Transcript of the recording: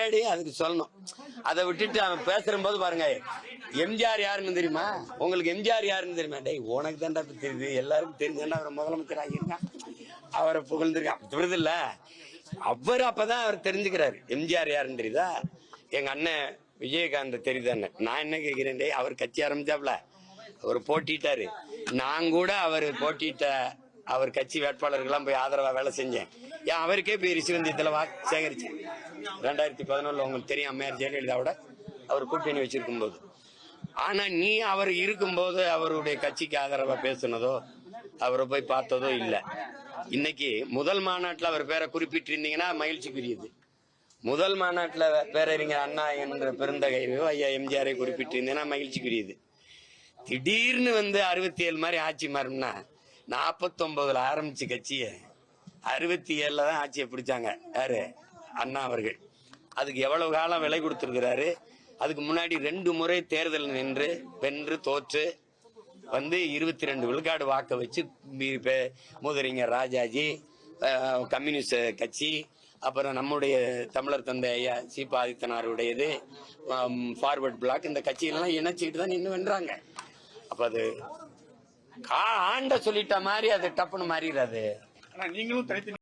தேடி அதுக்கு சொல்லணும். அதை விட்டுட்டு அவன் பேசுற போது பாருங்க, எம்ஜிஆர் யாருன்னு தெரியுமா உங்களுக்கு? எம்ஜிஆர் யாருன்னு தெரியுமா? டேய் உனக்கு தான்டா தெரியுது, எல்லாருக்கும் தெரிஞ்சா அவர் முதலமைச்சர் ஆகியிருக்கான், அவரை புகழ்ந்துருக்கான், விருது இல்ல. அவர் அப்பதான் அவர் தெரிஞ்சுக்கிறாரு எம்ஜிஆர் யாருன்னு. தெரியுதா? எங்க அண்ணன் விஜயகாந்த் தெரியுதான்னு நான் என்ன கேட்கிறேன், டேய் அவர் கட்சி ஆரம்பிச்சாப்ல, அவர் போட்டிட்டாரு, நான் கூட அவர் போட்டிட்ட அவர் கட்சி வேட்பாளர்கள்லாம் போய் ஆதரவா வேலை செஞ்சேன். ஏன் அவருக்கே போய் ரிஷிவந்தியத்துல வாக்கு சேகரிச்சேன் 2011. உங்களுக்கு தெரியும், அம்மையார் ஜெயலலிதாவோட அவர் கூட்டணி வச்சிருக்கும் போது. ஆனா நீ அவர் இருக்கும்போது அவருடைய கட்சிக்கு ஆதரவா பேசுனதோ அவரை போய் பார்த்ததோ இல்லை. இன்னைக்கு முதல் மாநாட்டில் அவர் பேரை குறிப்பிட்டிருந்தீங்கன்னா மகிழ்ச்சிக்குரியது. முதல் மாநாட்டில் பேரறிஞர் அண்ணா என்ற பெருந்தகையோ ஐயா எம்ஜிஆரை குறிப்பிட்டிருந்தீங்கன்னா மகிழ்ச்சிக்குரியது. திடீர்னு 67 மாதிரி ஆட்சி மாறும்னா 49 ஆரம்பிச்ச கட்சியை 67 தான் ஆட்சியை பிடிச்சாங்க யாரு? அண்ணா அவர்கள். அதுக்கு எவ்வளவு காலம் விலை கொடுத்திருக்கிறாரு. அதுக்கு முன்னாடி 2 முறை தேர்தல் நின்று வென்று தோற்று 22 விழுக்காடு வாக்க வச்சு மூதறிஞர் ராஜாஜி, கம்யூனிஸ்ட் கட்சி, அப்புறம் நம்முடைய தமிழர் தந்தை ஐயா சீபா ஆதித்தனாருடையது, ஃபார்வர்ட் பிளாக், இந்த கட்சியெல்லாம் இணைச்சிட்டு தான் நின்று வென்றாங்க. அப்ப அது ஆண்ட சொல்லிட்ட மாதிரி அது டப்புன்னு மாறிடாது. நீங்களும்